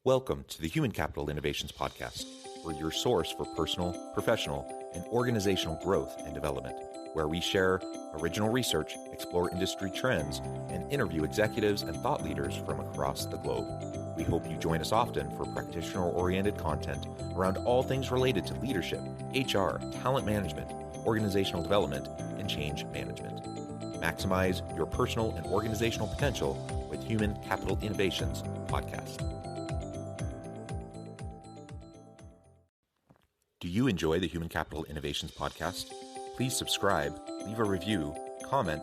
Welcome to the Human Capital Innovations Podcast. We're your source for personal, professional, and organizational growth and development, where we share original research, explore industry trends, and interview executives and thought leaders from across the globe. We hope you join us often for practitioner-oriented content around all things related to leadership, HR, talent management, organizational development, and change management. Maximize your personal and organizational potential with Human Capital Innovations Podcast. Do you enjoy the Human Capital Innovations Podcast? Please subscribe, leave a review, comment,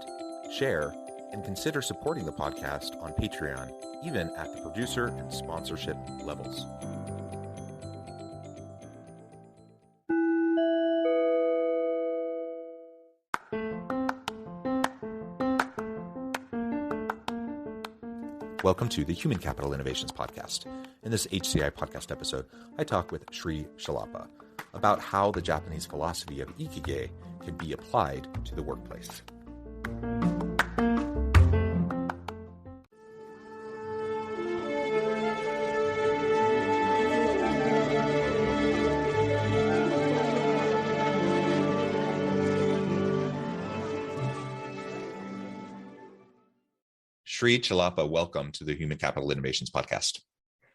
share, and consider supporting the podcast on Patreon, even at the producer and sponsorship levels. Welcome to the Human Capital Innovations Podcast. In this HCI Podcast episode, I talk with Chellappa about how the Japanese philosophy of Ikigai can be applied to the workplace. Chellappa, welcome to the Human Capital Innovations Podcast.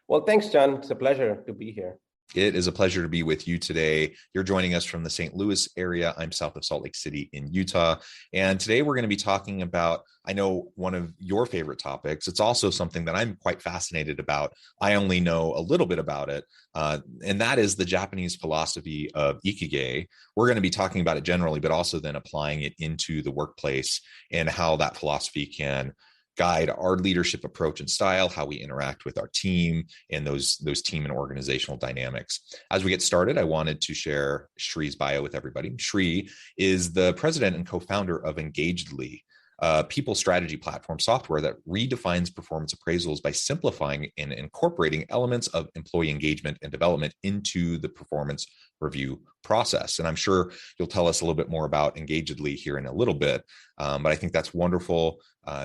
Well, thanks, John. It's a pleasure to be here. It is a pleasure to be with you today. You're joining us from the St. Louis area. I'm south of Salt Lake City in Utah. And today we're going to be talking about, I know, one of your favorite topics. It's also something that I'm quite fascinated about. I only know a little bit about it. And that is the Japanese philosophy of Ikigai. We're going to be talking about it generally, but also then applying it into the workplace and how that philosophy can guide our leadership approach and style, how we interact with our team, and those team and organizational dynamics. As we get started, I wanted to share Shri's bio with everybody. Shri is the president and co-founder of Engagedly, a people strategy platform software that redefines performance appraisals by simplifying and incorporating elements of employee engagement and development into the performance review process. And I'm sure you'll tell us a little bit more about Engagedly here in a little bit, but I think that's wonderful.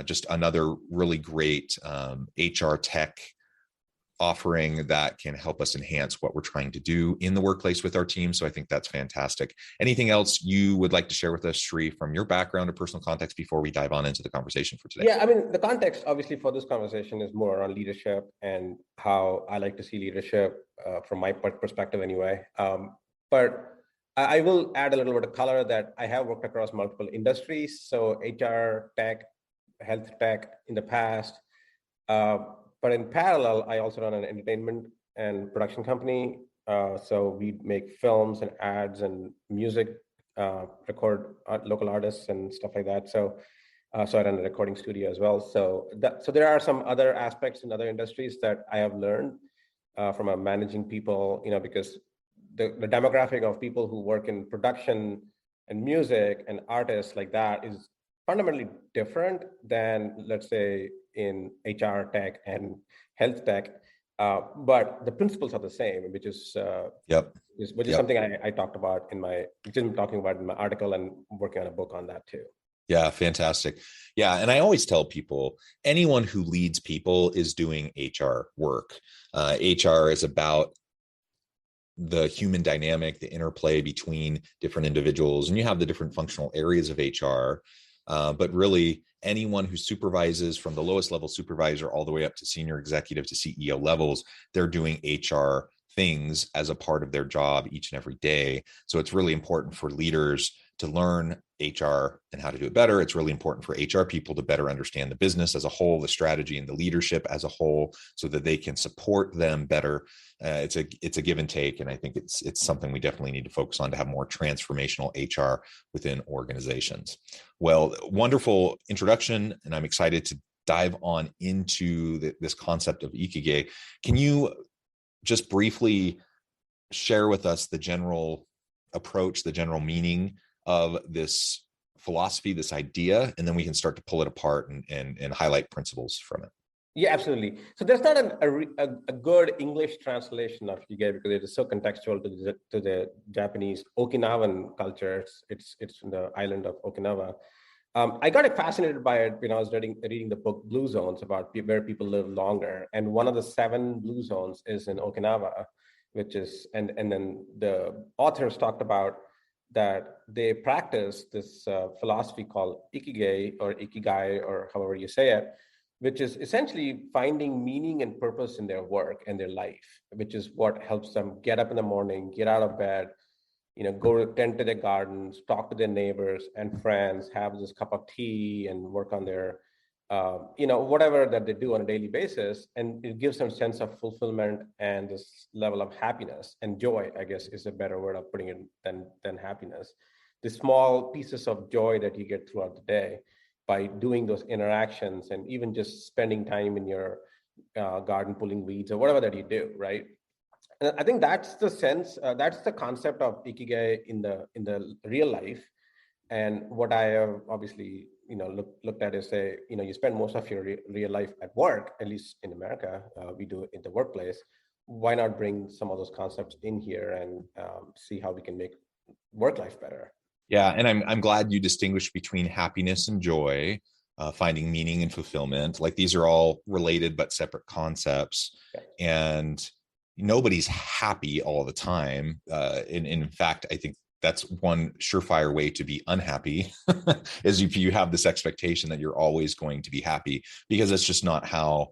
Just another really great HR tech offering that can help us enhance what we're trying to do in the workplace with our team. So I think that's fantastic. Anything else you would like to share with us, Shri, from your background or personal context before we dive on into the conversation for today? Yeah, I mean, the context obviously for this conversation is more around leadership and how I like to see leadership from my perspective anyway. But I will add a little bit of color that I have worked across multiple industries. So HR tech, health tech in the past. But in parallel, I also run an entertainment and production company. So we make films and ads and music, record local artists and stuff like that. So I run a recording studio as well. So there are some other aspects in other industries that I have learned from managing people, because the demographic of people who work in production and music and artists like that is fundamentally different than, let's say, in HR tech and health tech, but the principles are the same, which is something I talked about in my article and working on a book on that too. Yeah, fantastic. Yeah, and I always tell people, anyone who leads people is doing HR work. HR is about the human dynamic, the interplay between different individuals, and you have the different functional areas of HR. But really, anyone who supervises from the lowest level supervisor all the way up to senior executive to CEO levels, they're doing HR things as a part of their job each and every day. So it's really important for leaders to learn HR and how to do it better. It's really important for HR people to better understand the business as a whole, the strategy and the leadership as a whole, so that they can support them better. It's a give and take, and I think it's something we definitely need to focus on to have more transformational HR within organizations. Well, wonderful introduction, and I'm excited to dive on into this concept of Ikigai. Can you just briefly share with us the general approach, the general meaning of this philosophy, this idea, and then we can start to pull it apart and highlight principles from it? Yeah, absolutely. So there's not a good English translation of Ikigai because it is so contextual to the Japanese Okinawan culture. It's in the island of Okinawa. I got fascinated by it when I was reading the book Blue Zones about where people live longer. And one of the 7 blue zones is in Okinawa, and then the authors talked about that they practice this philosophy called Ikigai, or however you say it, which is essentially finding meaning and purpose in their work and their life, which is what helps them get up in the morning, get out of bed, go tend to their gardens, talk to their neighbors and friends, have this cup of tea and work on their, whatever that they do on a daily basis. And it gives them a sense of fulfillment and this level of happiness and joy, I guess is a better word of putting it than happiness. The small pieces of joy that you get throughout the day by doing those interactions and even just spending time in your garden pulling weeds or whatever that you do, right? And I think that's the sense, that's the concept of Ikigai in the real life. And what I have obviously, looked at is say, you spend most of your real life at work, at least in America, we do it in the workplace. Why not bring some of those concepts in here and see how we can make work life better? Yeah, and I'm glad you distinguish between happiness and joy, finding meaning and fulfillment. Like these are all related but separate concepts, and nobody's happy all the time. In fact, I think that's one surefire way to be unhappy is if you have this expectation that you're always going to be happy, because that's just not how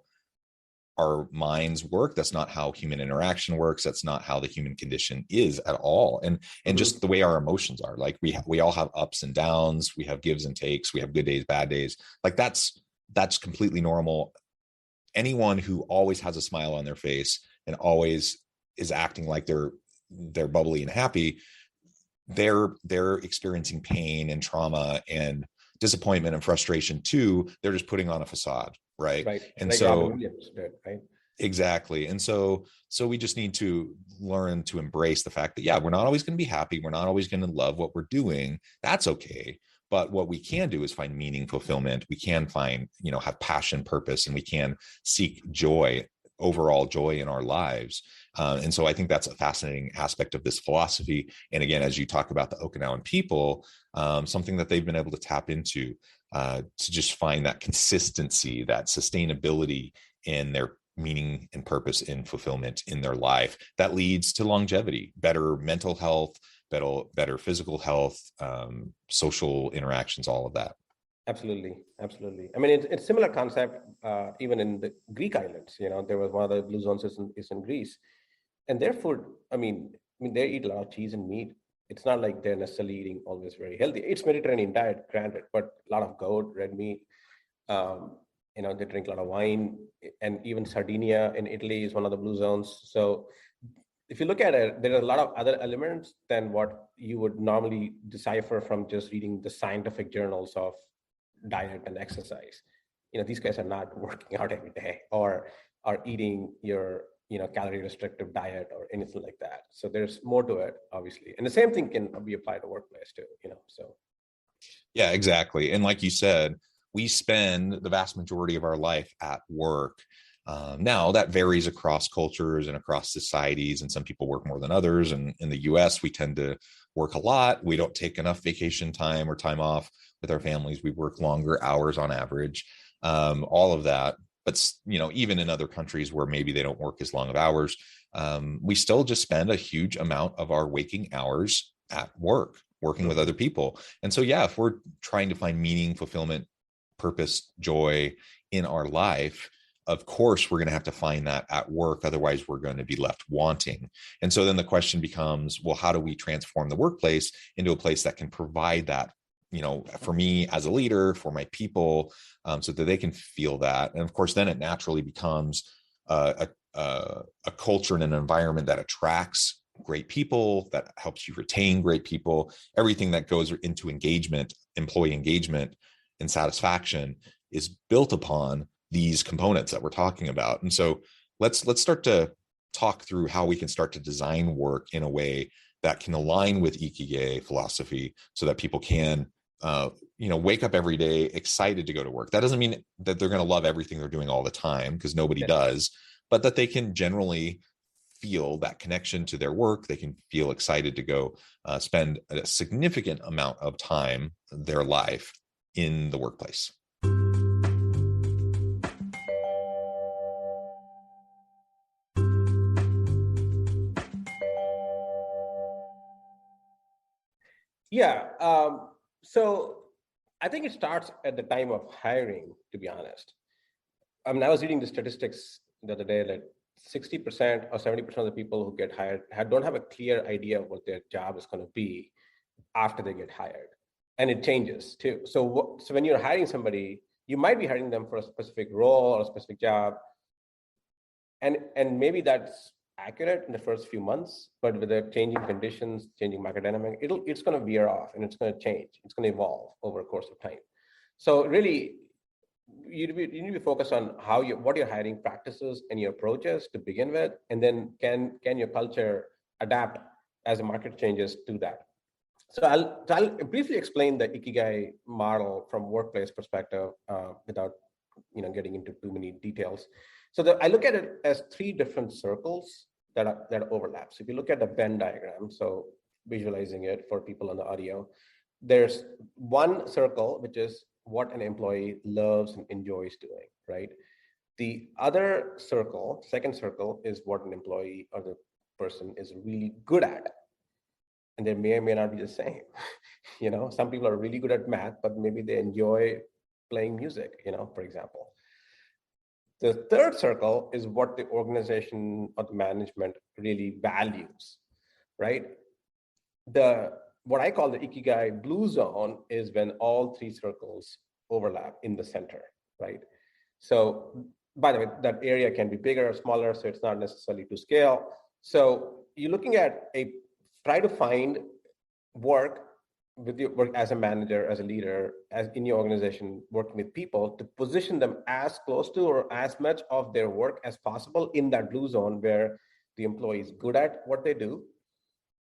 our minds work. That's not how human interaction works. That's not how the human condition is at all. And just the way our emotions are, like we all have ups and downs. We have gives and takes. We have good days, bad days. Like that's completely normal. Anyone who always has a smile on their face and always is acting like they're bubbly and happy, they're experiencing pain and trauma and disappointment and frustration too. They're just putting on a facade, right? And like so Williams did, right? Exactly. And so we just need to learn to embrace the fact that, yeah, we're not always going to be happy. We're not always going to love what we're doing. That's okay. But what we can do is find meaning, fulfillment. We can find, have passion, purpose, and we can seek joy, overall joy in our lives. And so I think that's a fascinating aspect of this philosophy. And again, as you talk about the Okinawan people, something that they've been able to tap into to just find that consistency, that sustainability in their meaning and purpose and fulfillment in their life that leads to longevity, better mental health, better physical health, social interactions, all of that. Absolutely. I mean, it's similar concept even in the Greek islands. There was one of the blue zones is in Greece, and their food. I mean, they eat a lot of cheese and meat. It's not like they're necessarily eating always very healthy. It's Mediterranean diet, granted, but a lot of goat, red meat. They drink a lot of wine, and even Sardinia in Italy is one of the blue zones. So if you look at it, there are a lot of other elements than what you would normally decipher from just reading the scientific journals of diet and exercise. These guys are not working out every day or are eating your calorie restrictive diet or anything like that. So there's more to it, obviously, and the same thing can be applied to workplace too. So yeah, exactly. And like you said, we spend the vast majority of our life at work. Now that varies across cultures and across societies, and some people work more than others. And in the US, we tend to work a lot. We don't take enough vacation time or time off with our families. We work longer hours on average, all of that. But, even in other countries where maybe they don't work as long of hours, we still just spend a huge amount of our waking hours at work, working with other people. And so, yeah, if we're trying to find meaning, fulfillment, purpose, joy in our life, of course, we're going to have to find that at work. Otherwise, we're going to be left wanting. And so then the question becomes, well, how do we transform the workplace into a place that can provide that, for me as a leader, for my people, so that they can feel that. And of course, then it naturally becomes a culture and an environment that attracts great people, that helps you retain great people. Everything that goes into engagement, employee engagement and satisfaction is built upon these components that we're talking about. And so let's start to talk through how we can start to design work in a way that can align with Ikigai philosophy so that people can wake up every day excited to go to work. That doesn't mean that they're going to love everything they're doing all the time, because nobody does, but that they can generally feel that connection to their work. They can feel excited to go spend a significant amount of time, their life, in the workplace? Yeah. So I think it starts at the time of hiring, to be honest. I mean, I was reading the statistics the other day that 60% or 70% of the people who get hired don't have a clear idea of what their job is going to be after they get hired. And it changes too. So when you're hiring somebody, you might be hiring them for a specific role or a specific job. And maybe that's accurate in the first few months, but with the changing conditions, changing market dynamic, it's going to veer off and it's going to change. It's going to evolve over a course of time. So really, you need to be focused on what your hiring practices and your approaches to begin with, and then can your culture adapt as the market changes to that. So I'll briefly explain the Ikigai model from workplace perspective without getting into too many details. So I look at it as three different circles that overlap. So if you look at the Venn diagram, so visualizing it for people on the audio, there's one circle which is what an employee loves and enjoys doing, right? The other circle, second circle, is what an employee or the person is really good at. And they may or may not be the same. Some people are really good at math, but maybe they enjoy playing music, for example. The third circle is what the organization or the management really values, right? What I call the Ikigai blue zone is when all three circles overlap in the center, right? So, by the way, that area can be bigger or smaller, so it's not necessarily to scale. So you're looking at try to find work with your work as a manager, as a leader, as in your organization, working with people to position them as close to or as much of their work as possible in that blue zone where the employee is good at what they do.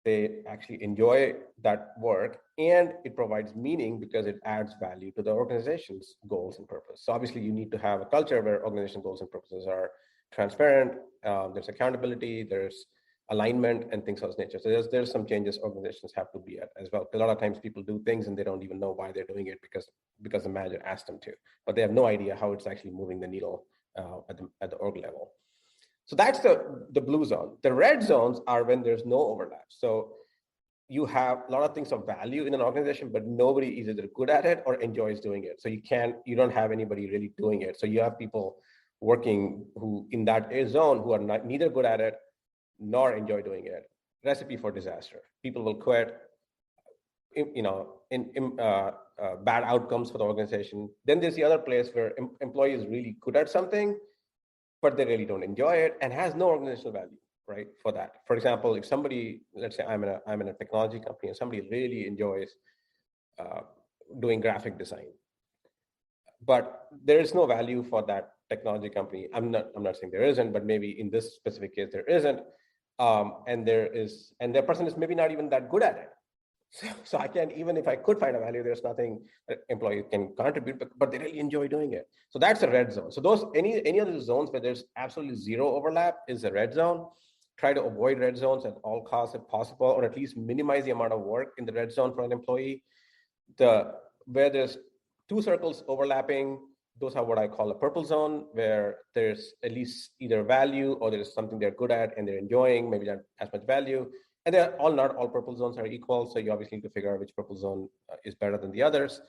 They actually enjoy that work, and it provides meaning because it adds value to the organization's goals and purpose. So obviously you need to have a culture where organization goals and purposes are transparent. There's accountability, there's alignment, and things of this nature. So there's some changes organizations have to be at as well. A lot of times people do things and they don't even know why they're doing it because the manager asked them to, but they have no idea how it's actually moving the needle at the org level. So that's the blue zone. The red zones are when there's no overlap. So you have a lot of things of value in an organization, but nobody is either good at it or enjoys doing it. So you don't have anybody really doing it. So you have people working who in that zone who are neither good at it nor enjoy doing it. Recipe for disaster. People will quit, bad outcomes for the organization. Then there's the other place where employee is really good at something, but they really don't enjoy it and has no organizational value, right? For that. For example, if somebody, let's say I'm in a technology company and somebody really enjoys doing graphic design, but there is no value for that technology company. I'm not saying there isn't, but maybe in this specific case there isn't. And that person is maybe not even that good at it. So I can't, even if I could find a value, there's nothing that employee can contribute, but they really enjoy doing it. So that's a red zone. So those any of the zones where there's absolutely zero overlap is a red zone. Try to avoid red zones at all costs if possible, or at least minimize the amount of work in the red zone for an employee. Where there's two circles overlapping, those are what I call a purple zone, where there's at least either value or there's something they're good at and they're enjoying, maybe not as much value. And not all purple zones are equal. So you obviously need to figure out which purple zone is better than the others,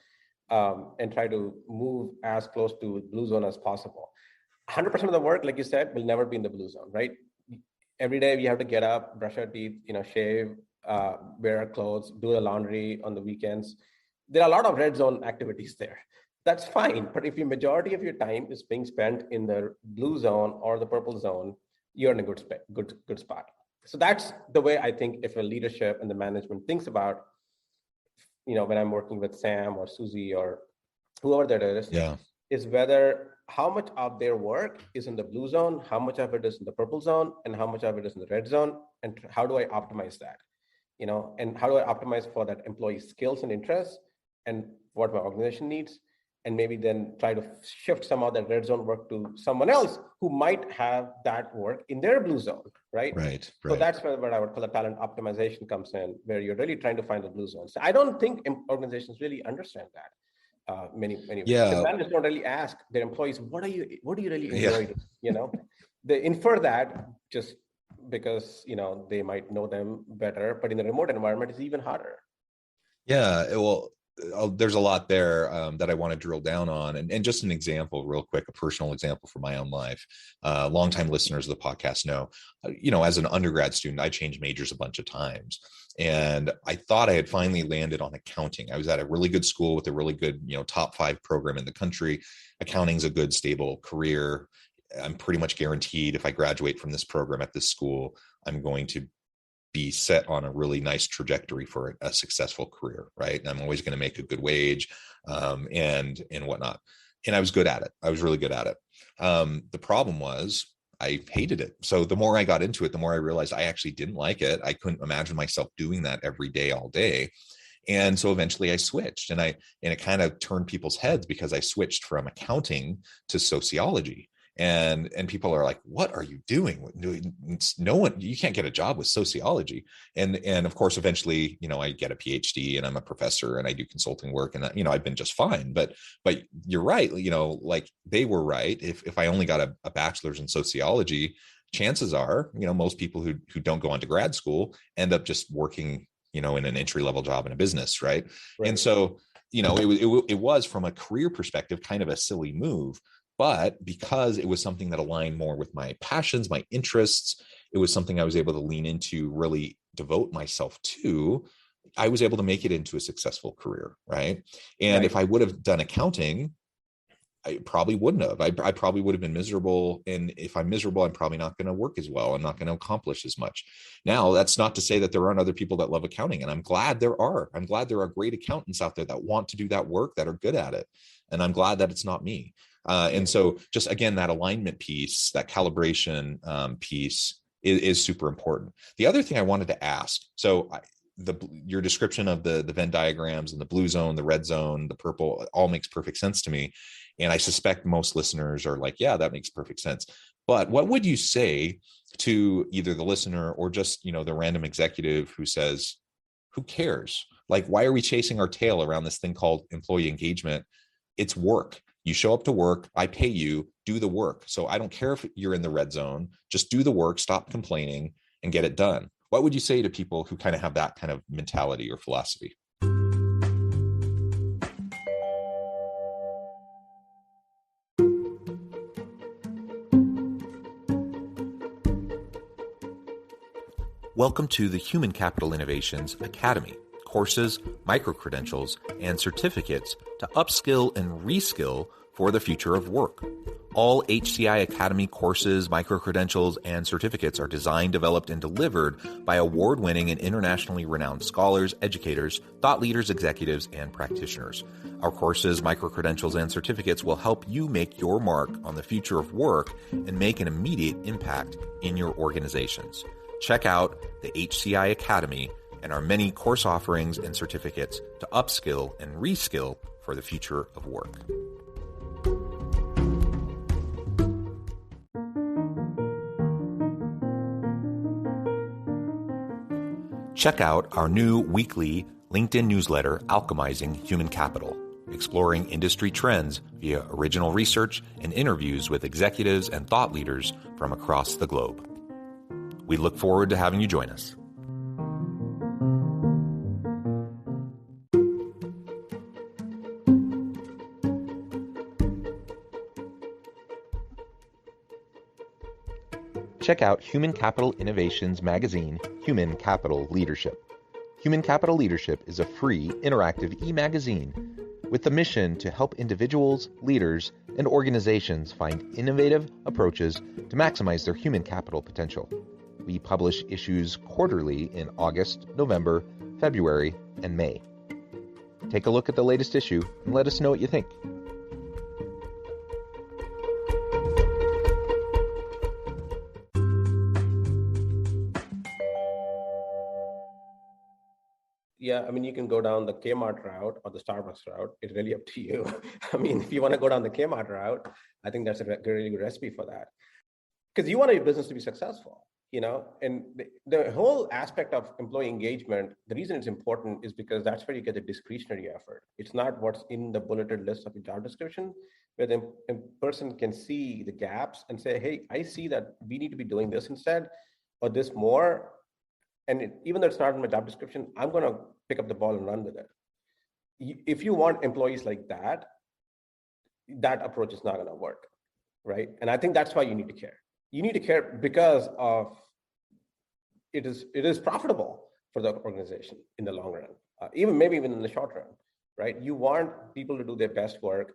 and try to move as close to blue zone as possible. 100% of the work, like you said, will never be in the blue zone, right? Every day we have to get up, brush our teeth, shave, wear our clothes, do the laundry on the weekends. There are a lot of red zone activities there. That's fine. But if your majority of your time is being spent in the blue zone or the purple zone, you're in a good spot. So that's the way I think if a leadership and the management thinks about, when I'm working with Sam or Susie or whoever that is, is whether how much of their work is in the blue zone, how much of it is in the purple zone, and how much of it is in the red zone, and how do I optimize that? And how do I optimize for that employee's skills and interests and what my organization needs? And maybe then try to shift some of that red zone work to someone else who might have that work in their blue zone, right? Right. So that's where I would call the talent optimization comes in, where you're really trying to find the blue zone. So I don't think organizations really understand that. many ways. Yeah. The managers don't really ask their employees, what do you really enjoy? Yeah. You know, they infer that just because, you know, they might know them better, but in the remote environment, it's even harder. Yeah, well, there's a lot there that I want to drill down on. And just an example, real quick, a personal example from my own life. Longtime listeners of the podcast know, as an undergrad student, I changed majors a bunch of times. And I thought I had finally landed on accounting. I was at a really good school with a really good, top 5 program in the country. Accounting's a good, stable career. I'm pretty much guaranteed if I graduate from this program at this school, I'm going to be set on a really nice trajectory for a successful career, right? And I'm always going to make a good wage and whatnot. And I was good at it. I was really good at it. The problem was I hated it. So the more I got into it, the more I realized I actually didn't like it. I couldn't imagine myself doing that every day, all day. And so eventually I switched, and it kind of turned people's heads because I switched from accounting to sociology. And people are like, what are you doing? No one, you can't get a job with sociology. And of course, eventually, I get a PhD and I'm a professor and I do consulting work, and I've been just fine. But you're right. Like they were right. If I only got a bachelor's in sociology, chances are, most people who don't go on to grad school end up just working, in an entry-level job in a business. Right. And so, it was from a career perspective, kind of a silly move. But because it was something that aligned more with my passions, my interests, it was something I was able to lean into, really devote myself to, I was able to make it into a successful career, right? And if I would have done accounting, I probably wouldn't have. I probably would have been miserable. And if I'm miserable, I'm probably not going to work as well. I'm not going to accomplish as much. Now, that's not to say that there aren't other people that love accounting. And I'm glad there are. I'm glad there are great accountants out there that want to do that work, that are good at it. And I'm glad that it's not me. And so just, again, that alignment piece, that calibration piece is super important. The other thing I wanted to ask, so your description of the Venn diagrams and the blue zone, the red zone, the purple, it all makes perfect sense to me. And I suspect most listeners are like, yeah, that makes perfect sense. But what would you say to either the listener or just, the random executive who says, who cares? Like, why are we chasing our tail around this thing called employee engagement? It's work. You show up to work, I pay you, do the work. So I don't care if you're in the red zone, just do the work, stop complaining, and get it done. What would you say to people who kind of have that kind of mentality or philosophy? Welcome to the Human Capital Innovations Academy. Courses, micro-credentials, and certificates to upskill and reskill for the future of work. All HCI Academy courses, micro-credentials, and certificates are designed, developed, and delivered by award-winning and internationally renowned scholars, educators, thought leaders, executives, and practitioners. Our courses, micro-credentials, and certificates will help you make your mark on the future of work and make an immediate impact in your organizations. Check out the HCI Academy and our many course offerings and certificates to upskill and reskill for the future of work. Check out our new weekly LinkedIn newsletter, Alchemizing Human Capital, exploring industry trends via original research and interviews with executives and thought leaders from across the globe. We look forward to having you join us. Check out Human Capital Innovations magazine, Human Capital Leadership. Human Capital Leadership is a free, interactive e-magazine with the mission to help individuals, leaders, and organizations find innovative approaches to maximize their human capital potential. We publish issues quarterly in August, November, February, and May. Take a look at the latest issue and let us know what you think. Yeah, I mean, you can go down the Kmart route or the Starbucks route. It's really up to you. I mean, if you want to go down the Kmart route, I think that's a really good recipe for that. Because you want your business to be successful. and the whole aspect of employee engagement, the reason it's important is because that's where you get the discretionary effort. It's not what's in the bulleted list of the job description, where the person can see the gaps and say, hey, I see that we need to be doing this instead, or this more. And even though it's not in my job description, I'm going to pick up the ball and run with it. If you want employees like that, that approach is not going to work, right? And I think that's why you need to care. You need to care because of it is profitable for the organization in the long run, maybe even in the short run, right? You want people to do their best work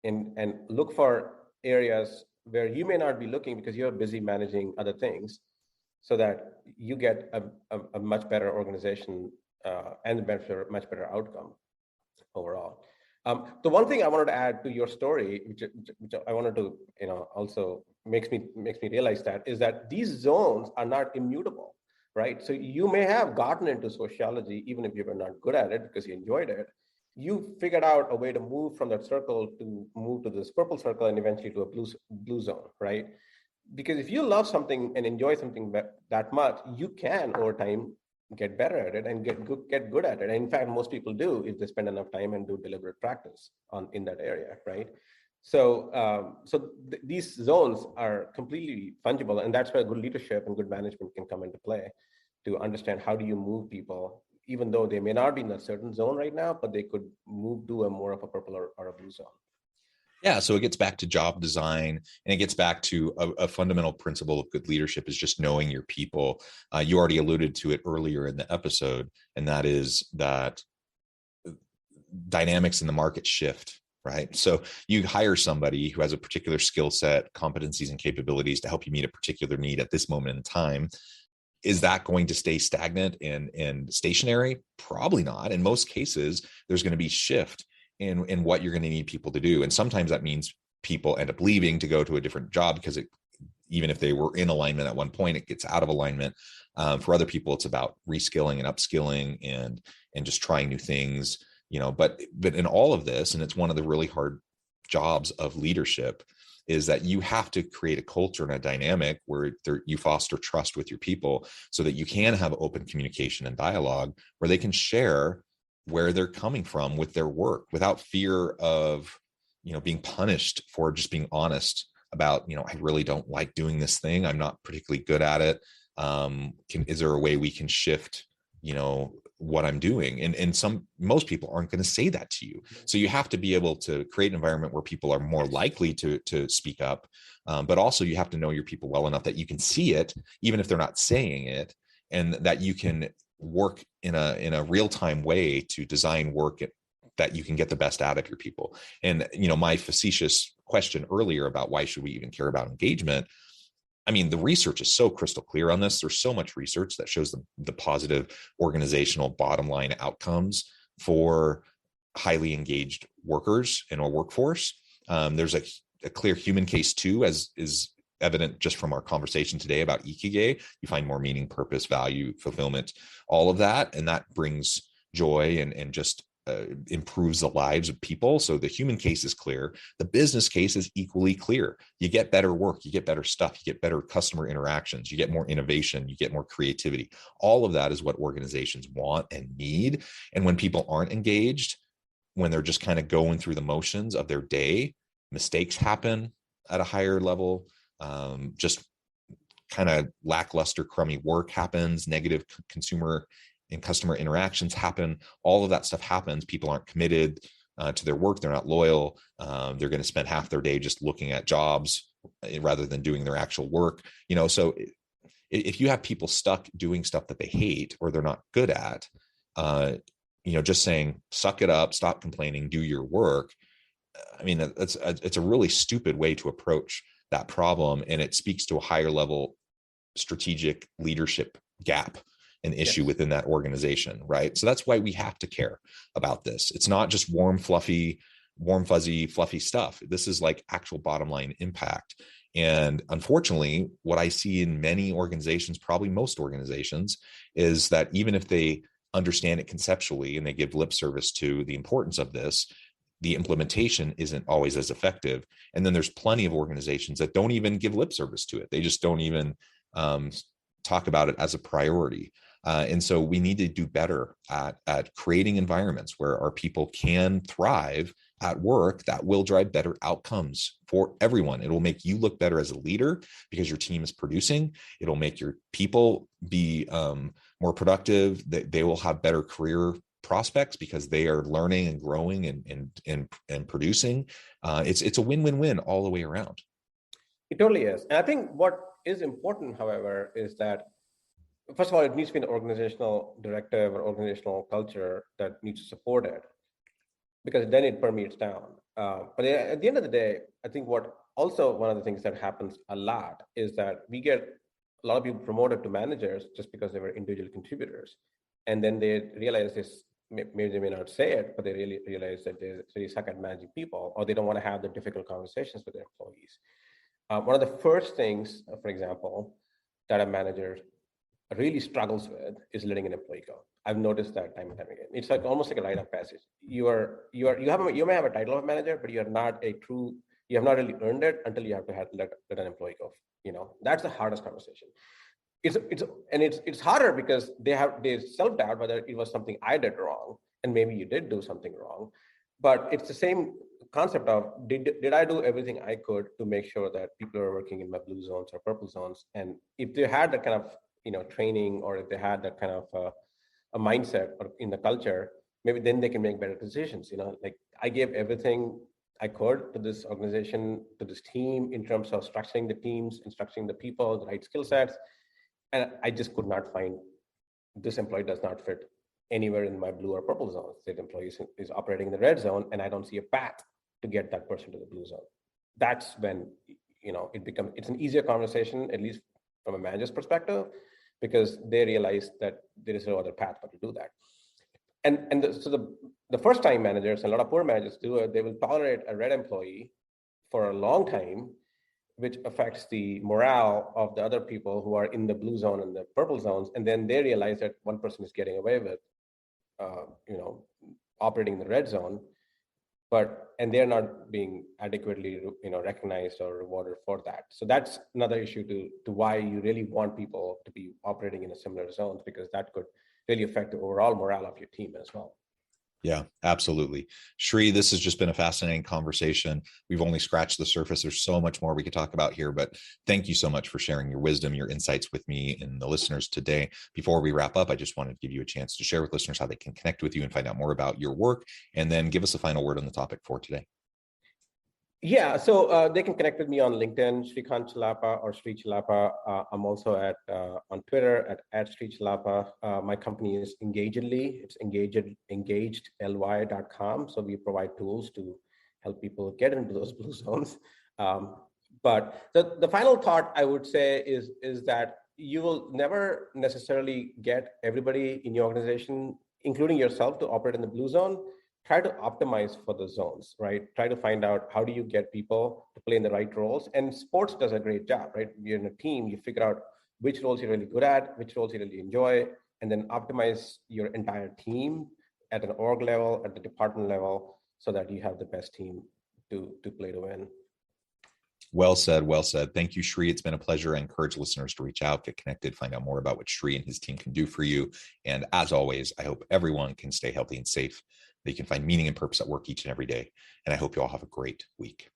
and look for areas where you may not be looking because you're busy managing other things, so that you get a much better organization and a much better outcome overall. The one thing I wanted to add to your story, which I wanted to, also makes me realize that, is that these zones are not immutable, right? So you may have gotten into sociology, even if you were not good at it because you enjoyed it. You figured out a way to move from that circle to move to this purple circle and eventually to a blue zone, right? Because if you love something and enjoy something that much, you can over time get better at it and get good at it. And in fact, most people do if they spend enough time and do deliberate practice in that area, right? So these zones are completely fungible, and that's where good leadership and good management can come into play, to understand how do you move people, even though they may not be in a certain zone right now, but they could move to a more of a purple or a blue zone. Yeah, so it gets back to job design, and it gets back to a fundamental principle of good leadership is just knowing your people. You already alluded to it earlier in the episode, and that is that dynamics in the market shift, right? So you hire somebody who has a particular skill set, competencies, and capabilities to help you meet a particular need at this moment in time. Is that going to stay stagnant and stationary? Probably not. In most cases, there's going to be shift in what you're going to need people to do. And sometimes that means people end up leaving to go to a different job because even if they were in alignment at one point, it gets out of alignment. For other people, it's about reskilling and upskilling and just trying new things, but in all of this, and it's one of the really hard jobs of leadership, is that you have to create a culture and a dynamic where you foster trust with your people so that you can have open communication and dialogue where they can share where they're coming from with their work without fear of, being punished for just being honest about, I really don't like doing this thing. I'm not particularly good at it. Is there a way we can shift, what I'm doing? And most people aren't going to say that to you. So you have to be able to create an environment where people are more likely to speak up. But also you have to know your people well enough that you can see it, even if they're not saying it, and that you can work in a real-time way to design work that you can get the best out of your people. And, my facetious question earlier about why should we even care about engagement? I mean, the research is so crystal clear on this. There's so much research that shows the positive organizational bottom line outcomes for highly engaged workers in our workforce. There's a clear human case too, as is evident just from our conversation today about Ikigai. You find more meaning, purpose, value, fulfillment, all of that. And that brings joy and just improves the lives of people. So the human case is clear. The business case is equally clear. You get better work, you get better stuff, you get better customer interactions, you get more innovation, you get more creativity. All of that is what organizations want and need. And when people aren't engaged, when they're just kind of going through the motions of their day, mistakes happen at a higher level. Just kind of lackluster, crummy work happens, negative consumer and customer interactions happen. All of that stuff happens. People aren't committed to their work. They're not loyal. They're going to spend half their day just looking at jobs rather than doing their actual work. So if you have people stuck doing stuff that they hate or they're not good at, just saying, suck it up, stop complaining, do your work. I mean, it's a really stupid way to approach that problem. And it speaks to a higher level strategic leadership gap, an issue within that organization, right? So that's why we have to care about this. It's not just warm, fuzzy, fluffy stuff. This is like actual bottom line impact. And unfortunately, what I see in many organizations, probably most organizations, is that even if they understand it conceptually and they give lip service to the importance of this, the implementation isn't always as effective. And then there's plenty of organizations that don't even give lip service to it. They just don't even talk about it as a priority. And so we need to do better at creating environments where our people can thrive at work that will drive better outcomes for everyone. It will make you look better as a leader because your team is producing. It'll make your people be more productive. They will have better career prospects because they are learning and growing and producing. It's a win-win-win all the way around. It totally is. And I think what is important, however, is that first of all, it needs to be an organizational directive or organizational culture that needs to support it, because then it permeates down. But at the end of the day, I think what also one of the things that happens a lot is that we get a lot of people promoted to managers just because they were individual contributors. And then they realize this, maybe they may not say it, but they really realize that they really suck at managing people, or they don't want to have the difficult conversations with their employees. One of the first things, for example, that a manager really struggles with is letting an employee go. I've noticed that time and time again. It's like almost like a rite of passage. You may have a title of manager, but you have not really earned it until you have to let an employee go. That's the hardest conversation. It's harder because they self-doubt whether it was something I did wrong, and maybe you did do something wrong. But it's the same concept of did I do everything I could to make sure that people are working in my blue zones or purple zones? And if they had that kind of training, or if they had that kind of a mindset or in the culture, maybe then they can make better decisions. Like I gave everything I could to this organization, to this team, in terms of structuring the teams, instructing the people, the right skill sets. And I just could not find this employee does not fit anywhere in my blue or purple zones. That employee is operating in the red zone, and I don't see a path to get that person to the blue zone. That's when it's an easier conversation, at least from a manager's perspective, because they realize that there is no other path but to do that. So the first time managers, and a lot of poor managers do it, they will tolerate a red employee for a long time, which affects the morale of the other people who are in the blue zone and the purple zones. And then they realize that one person is getting away with, operating in the red zone, and they're not being adequately, recognized or rewarded for that. So that's another issue to why you really want people to be operating in a similar zones, because that could really affect the overall morale of your team as well. Yeah, absolutely. Shri, this has just been a fascinating conversation. We've only scratched the surface. There's so much more we could talk about here, but thank you so much for sharing your wisdom, your insights with me and the listeners today. Before we wrap up, I just wanted to give you a chance to share with listeners how they can connect with you and find out more about your work, and then give us a final word on the topic for today. Yeah, so they can connect with me on LinkedIn, Srikanth Chellappa or Sri Chellappa. I'm also on Twitter at Sri Chellappa. My company is Engagedly. It's engagedly.com. So we provide tools to help people get into those blue zones. But the final thought I would say is that you will never necessarily get everybody in your organization, including yourself, to operate in the blue zone. Try to optimize for the zones, right? Try to find out how do you get people to play in the right roles. And sports does a great job, right? You're in a team, you figure out which roles you're really good at, which roles you really enjoy, and then optimize your entire team at an org level, at the department level, so that you have the best team to play to win. Well said. Well said. Thank you, Shri. It's been a pleasure. I encourage listeners to reach out, get connected, find out more about what Shri and his team can do for you. And as always, I hope everyone can stay healthy and safe. They can find meaning and purpose at work each and every day. And I hope you all have a great week.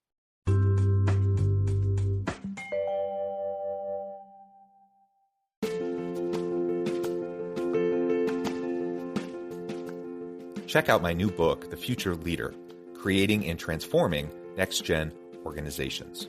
Check out my new book, The Future Leader, Creating and Transforming Next-Gen Organizations.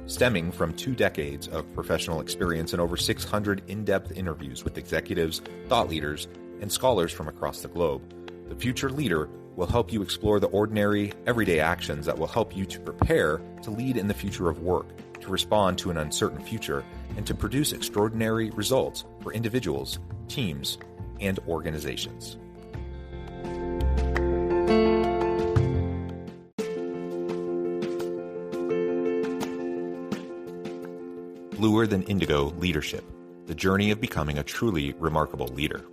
Stemming from 2 decades of professional experience and over 600 in-depth interviews with executives, thought leaders, and scholars from across the globe, The Future Leader will help you explore the ordinary, everyday actions that will help you to prepare to lead in the future of work, to respond to an uncertain future, and to produce extraordinary results for individuals, teams, and organizations. Bluer Than Indigo Leadership, the journey of becoming a truly remarkable leader.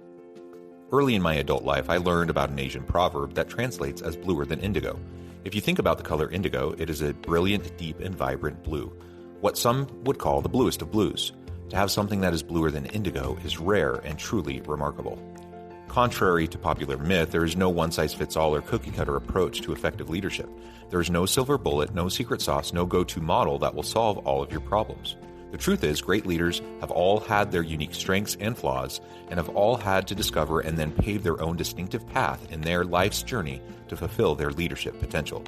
Early in my adult life, I learned about an Asian proverb that translates as bluer than indigo. If you think about the color indigo, it is a brilliant, deep, and vibrant blue, what some would call the bluest of blues. To have something that is bluer than indigo is rare and truly remarkable. Contrary to popular myth, there is no one-size-fits-all or cookie-cutter approach to effective leadership. There is no silver bullet, no secret sauce, no go-to model that will solve all of your problems. The truth is, great leaders have all had their unique strengths and flaws, and have all had to discover and then pave their own distinctive path in their life's journey to fulfill their leadership potential.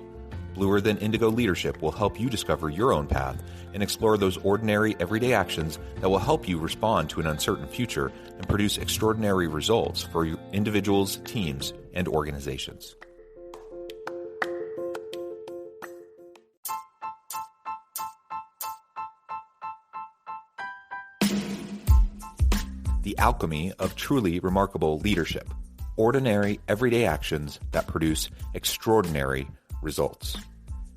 Bluer Than Indigo Leadership will help you discover your own path and explore those ordinary, everyday actions that will help you respond to an uncertain future and produce extraordinary results for individuals, teams, and organizations. The alchemy of truly remarkable leadership. Ordinary, everyday actions that produce extraordinary results.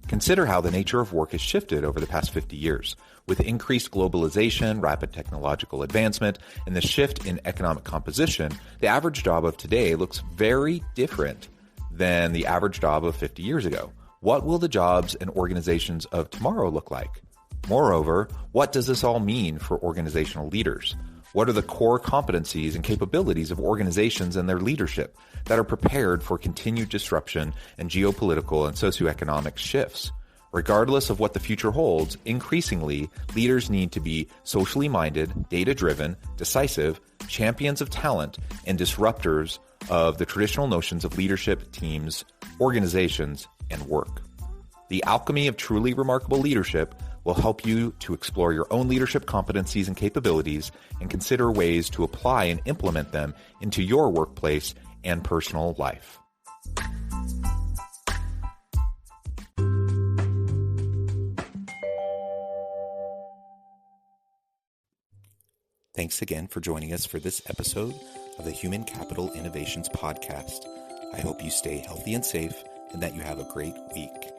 Consider how the nature of work has shifted over the past 50 years. With increased globalization, rapid technological advancement, and the shift in economic composition, the average job of today looks very different than the average job of 50 years ago. What will the jobs and organizations of tomorrow look like? Moreover, what does this all mean for organizational leaders? What are the core competencies and capabilities of organizations and their leadership that are prepared for continued disruption and geopolitical and socioeconomic shifts? Regardless of what the future holds, increasingly, leaders need to be socially minded, data-driven, decisive, champions of talent, and disruptors of the traditional notions of leadership, teams, organizations, and work. The alchemy of truly remarkable leadership will help you to explore your own leadership competencies and capabilities and consider ways to apply and implement them into your workplace and personal life. Thanks again for joining us for this episode of the Human Capital Innovations Podcast. I hope you stay healthy and safe and that you have a great week.